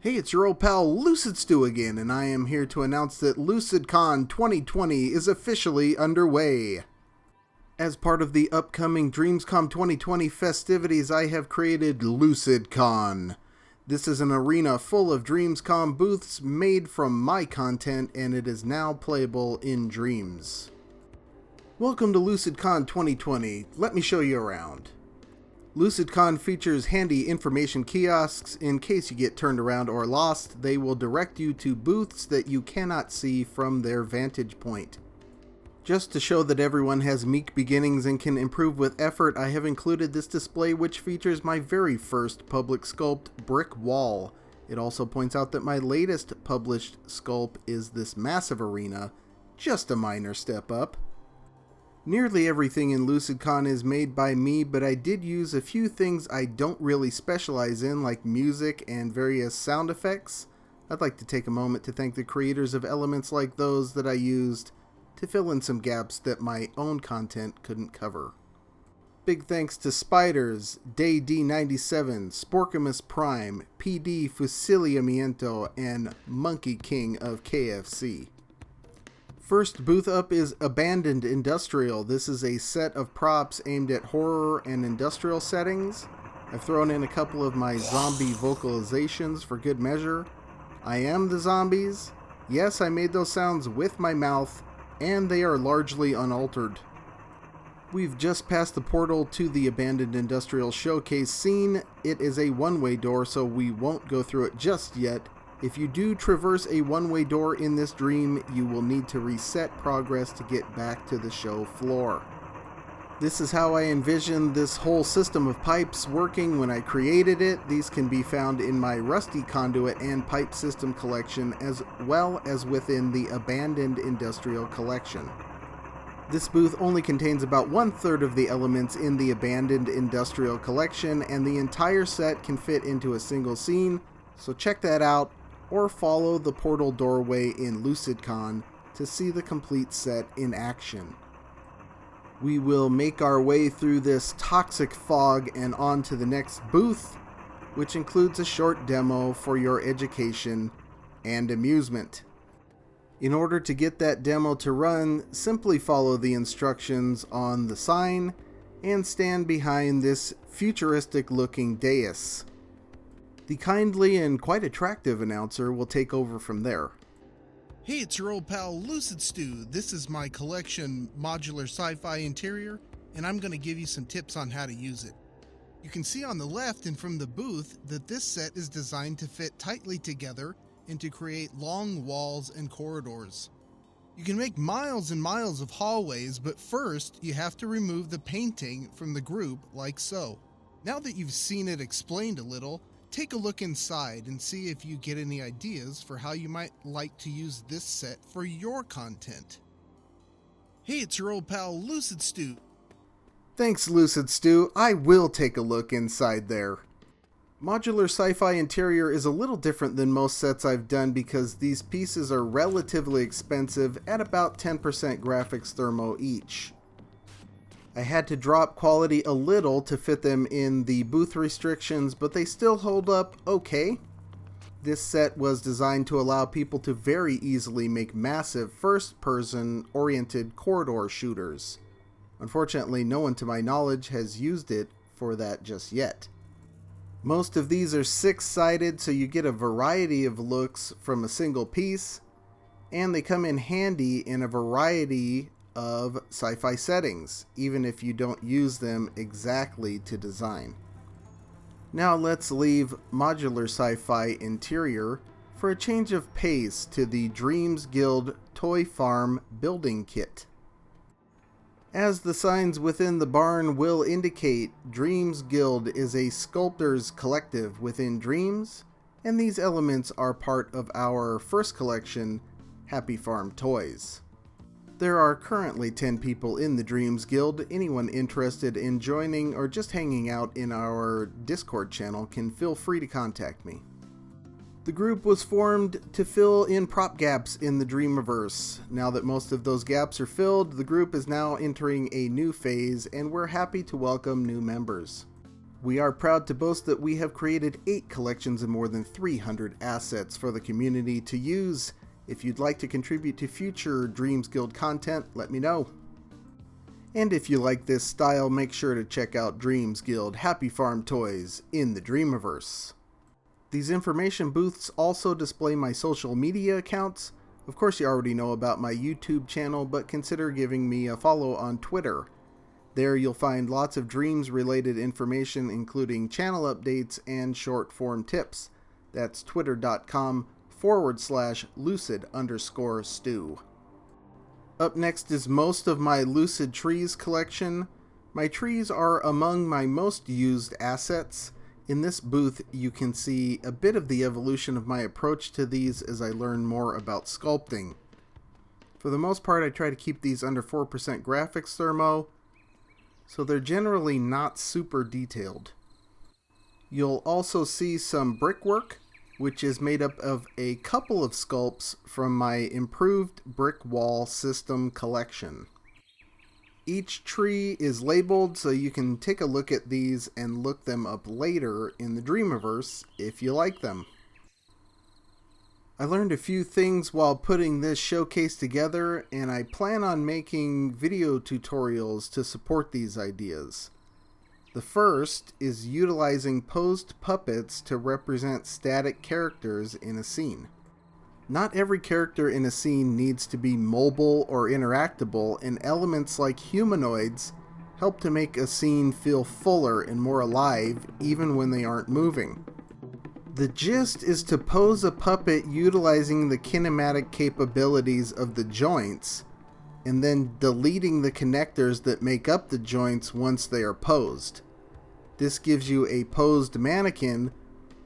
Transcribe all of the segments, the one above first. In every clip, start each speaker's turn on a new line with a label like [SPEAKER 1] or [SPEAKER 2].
[SPEAKER 1] Hey, it's your old pal Lucid Stew again, and I am here to announce that LucidCon2020 is officially underway. As part of the upcoming DreamsCom2020 festivities, I have created LucidCon. This is an arena full of DreamsCom booths made from my content, and it is now playable in Dreams. Welcome to LucidCon2020. Let me show you around. LucidCon features handy information kiosks. In case you get turned around or lost, they will direct you to booths that you cannot see from their vantage point. Just to show that everyone has meek beginnings and can improve with effort, I have included this display which features my very first public sculpt, Brick Wall. It also points out that my latest published sculpt is this massive arena, just a minor step up. Nearly everything in LucidCon is made by me, but I did use a few things I don't really specialize in, like music and various sound effects. I'd like to take a moment to thank the creators of elements like those that I used to fill in some gaps that my own content couldn't cover. Big thanks to Spiders, Day D97, Sporkamus Prime, PD Fusilamiento, and Monkey King of KFC. First booth up is Abandoned Industrial. This is a set of props aimed at horror and industrial settings. I've thrown in a couple of my zombie vocalizations for good measure. I am the zombies. Yes, I made those sounds with my mouth, and they are largely unaltered. We've just passed the portal to the Abandoned Industrial showcase scene. It is a one-way door, so we won't go through it just yet. If you do traverse a one-way door in this dream, you will need to reset progress to get back to the show floor. This is how I envisioned this whole system of pipes working when I created it. These can be found in my Rusty Conduit and Pipe System collection, as well as within the Abandoned Industrial collection. This booth only contains about 1/3 of the elements in the Abandoned Industrial collection, and the entire set can fit into a single scene, so check that out. Or follow the portal doorway in LucidCon to see the complete set in action. We will make our way through this toxic fog and on to the next booth, which includes a short demo for your education and amusement. In order to get that demo to run, simply follow the instructions on the sign and stand behind this futuristic looking dais. The kindly and quite attractive announcer will take over from there.
[SPEAKER 2] Hey, it's your old pal Lucid Stew. This is my collection modular sci-fi interior, and I'm going to give you some tips on how to use it. You can see on the left and from the booth that this set is designed to fit tightly together and to create long walls and corridors. You can make miles and miles of hallways, but first you have to remove the painting from the group like so. Now that you've seen it explained a little, take a look inside and see if you get any ideas for how you might like to use this set for your content. Hey, it's your old pal Lucid Stew.
[SPEAKER 1] Thanks, Lucid Stew. I will take a look inside there. Modular sci-fi interior is a little different than most sets I've done because these pieces are relatively expensive at about 10% graphics thermo each. I had to drop quality a little to fit them in the booth restrictions, but they still hold up okay. This set was designed to allow people to very easily make massive first-person oriented corridor shooters. Unfortunately, no one to my knowledge has used it for that just yet. Most of these are six-sided, so you get a variety of looks from a single piece, and they come in handy in a variety of sci-fi settings, even if you don't use them exactly to design. Now let's leave modular sci-fi interior for a change of pace to the Dreams Guild Toy Farm building kit. As the signs within the barn will indicate, Dreams Guild is a sculptors collective within Dreams, and these elements are part of our first collection, Happy Farm Toys. There are currently 10 people in the Dreams Guild. Anyone interested in joining or just hanging out in our Discord channel can feel free to contact me. The group was formed to fill in prop gaps in the Dreamiverse. Now that most of those gaps are filled, the group is now entering a new phase, and we're happy to welcome new members. We are proud to boast that we have created 8 collections and more than 300 assets for the community to use. If you'd like to contribute to future Dreams Guild content, let me know. And if you like this style, make sure to check out Dreams Guild Happy Farm Toys in the Dreamiverse. These information booths also display my social media accounts. Of course, you already know about my YouTube channel, but consider giving me a follow on Twitter. There you'll find lots of Dreams-related information, including channel updates and short-form tips. That's twitter.com/lucid_stew. Up next is most of my Lucid Trees collection. My trees are among my most used assets. In this booth, you can see a bit of the evolution of my approach to these as I learn more about sculpting. For the most part, I try to keep these under 4% graphics thermo, so they're generally not super detailed. You'll also see some brickwork, which is made up of a couple of sculpts from my improved brick wall system collection. Each tree is labeled, so you can take a look at these and look them up later in the Dreamiverse if you like them. I learned a few things while putting this showcase together, and I plan on making video tutorials to support these ideas. The first is utilizing posed puppets to represent static characters in a scene. Not every character in a scene needs to be mobile or interactable, and elements like humanoids help to make a scene feel fuller and more alive even when they aren't moving. The gist is to pose a puppet utilizing the kinematic capabilities of the joints, and then deleting the connectors that make up the joints once they are posed. This gives you a posed mannequin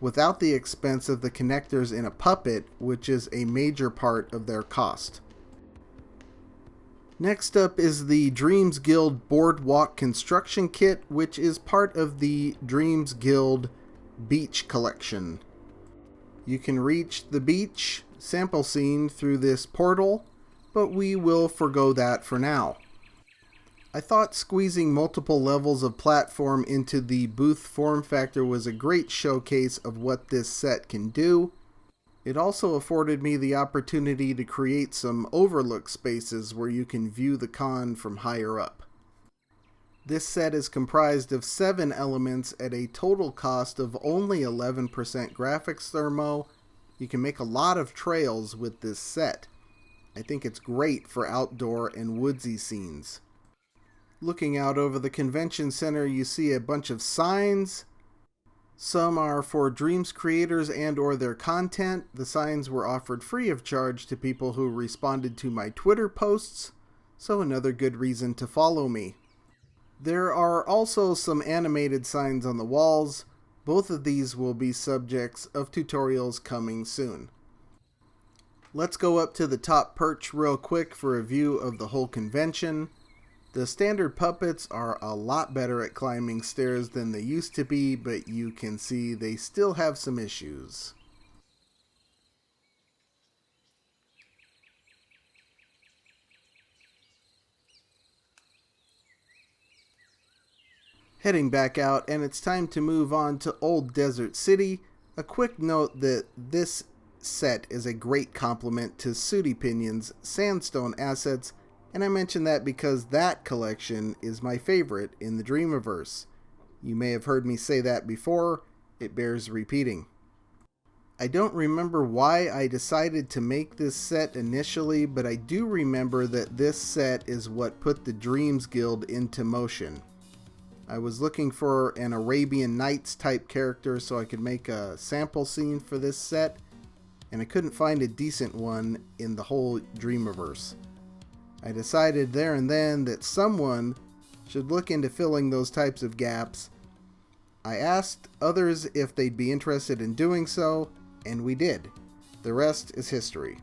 [SPEAKER 1] without the expense of the connectors in a puppet, which is a major part of their cost. Next up is the Dreams Guild Boardwalk construction kit, which is part of the Dreams Guild Beach collection. You can reach the beach sample scene through this portal, but we will forgo that for now. I thought squeezing multiple levels of platform into the booth form factor was a great showcase of what this set can do. It also afforded me the opportunity to create some overlook spaces where you can view the con from higher up. This set is comprised of 7 elements at a total cost of only 11% graphics thermo. You can make a lot of trails with this set. I think it's great for outdoor and woodsy scenes. Looking out over the convention center, you see a bunch of signs. Some are for Dreams creators and or their content. The signs were offered free of charge to people who responded to my Twitter posts, so another good reason to follow me. There are also some animated signs on the walls. Both of these will be subjects of tutorials coming soon. Let's go up to the top perch real quick for a view of the whole convention. The standard puppets are a lot better at climbing stairs than they used to be, but you can see they still have some issues. Heading back out, and it's time to move on to Old Desert City. A quick note that this set is a great complement to Sooty Pinion's Sandstone assets, and I mention that because that collection is my favorite in the Dreamiverse. You may have heard me say that before, it bears repeating. I don't remember why I decided to make this set initially, but I do remember that this set is what put the Dreams Guild into motion. I was looking for an Arabian Nights type character so I could make a sample scene for this set, and I couldn't find a decent one in the whole Dreamiverse. I decided there and then that someone should look into filling those types of gaps. I asked others if they'd be interested in doing so, and we did. The rest is history.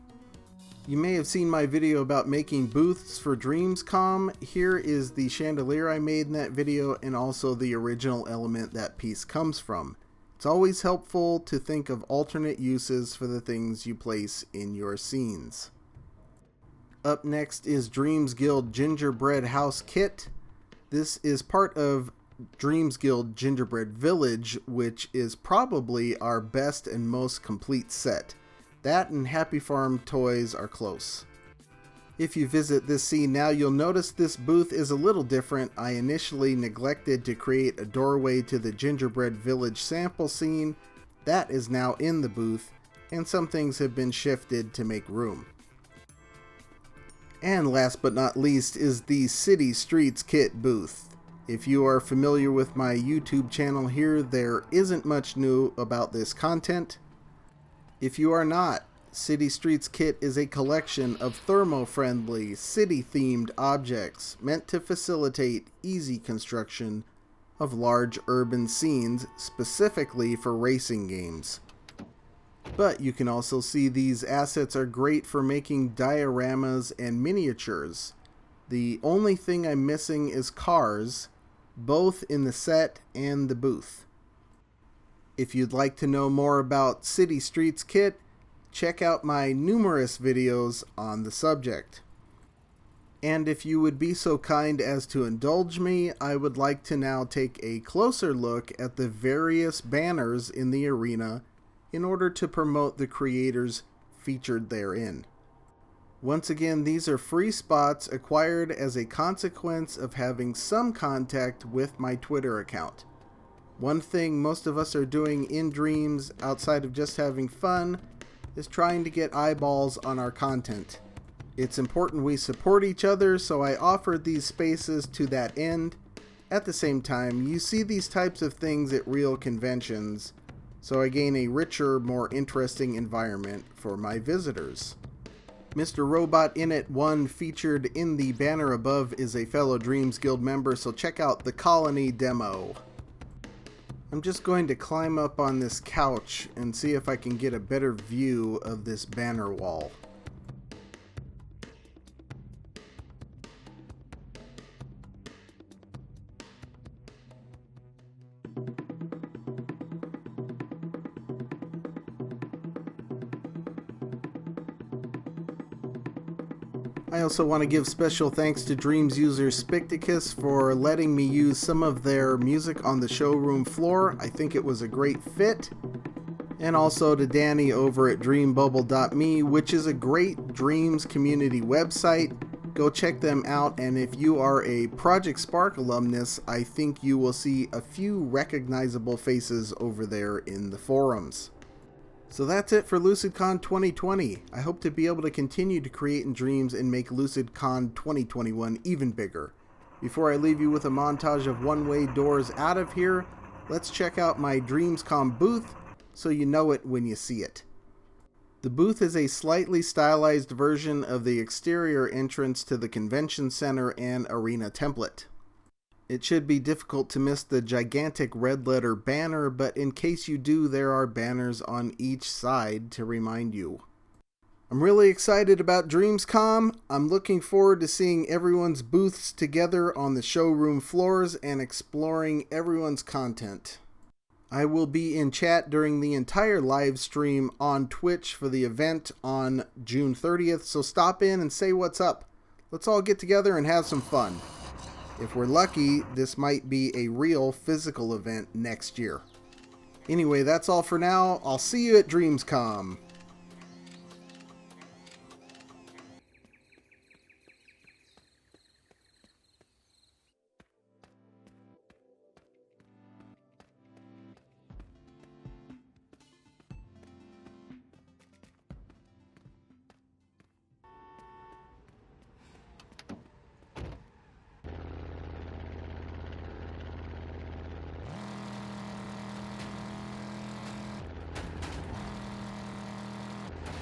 [SPEAKER 1] You may have seen my video about making booths for DreamsCom. Here is the chandelier I made in that video, and also the original element that piece comes from. It's always helpful to think of alternate uses for the things you place in your scenes. Up next is Dreams Guild Gingerbread House Kit. This is part of Dreams Guild Gingerbread Village, which is probably our best and most complete set. That and Happy Farm toys are close. If you visit this scene now, you'll notice this booth is a little different. I initially neglected to create a doorway to the Gingerbread Village sample scene. That is now in the booth, and some things have been shifted to make room. And last but not least is the City Streets Kit booth. If you are familiar with my YouTube channel here, there isn't much new about this content. If you are not, City Streets Kit is a collection of thermo-friendly, city-themed objects meant to facilitate easy construction of large urban scenes specifically for racing games. But you can also see these assets are great for making dioramas and miniatures. The only thing I'm missing is cars, both in the set and the booth. If you'd like to know more about City Streets Kit, check out my numerous videos on the subject. And if you would be so kind as to indulge me, I would like to now take a closer look at the various banners in the arena in order to promote the creators featured therein. Once again, these are free spots acquired as a consequence of having some contact with my Twitter account. One thing most of us are doing in Dreams, outside of just having fun, is trying to get eyeballs on our content. It's important we support each other, so I offered these spaces to that end. At the same time, you see these types of things at real conventions, so I gain a richer, more interesting environment for my visitors. Mr. Robot in It 1 featured in the banner above is a fellow Dreams Guild member, so check out the Colony demo. I'm just going to climb up on this couch and see if I can get a better view of this banner wall. I also want to give special thanks to Dreams user Spicticus for letting me use some of their music on the showroom floor. I think it was a great fit. And also to Danny over at dreambubble.me, which is a great Dreams community website. Go check them out, and if you are a Project Spark alumnus, I think you will see a few recognizable faces over there in the forums. So that's it for LucidCon 2020. I hope to be able to continue to create in Dreams and make LucidCon 2021 even bigger. Before I leave you with a montage of one-way doors out of here, let's check out my DreamsCom booth so you know it when you see it. The booth is a slightly stylized version of the exterior entrance to the convention center and arena template. It should be difficult to miss the gigantic red letter banner, but in case you do, there are banners on each side to remind you. I'm really excited about DreamsCom. I'm looking forward to seeing everyone's booths together on the showroom floors and exploring everyone's content. I will be in chat during the entire live stream on Twitch for the event on June 30th, so stop in and say what's up. Let's all get together and have some fun. If we're lucky, this might be a real physical event next year. Anyway, that's all for now. I'll see you at DreamsCom.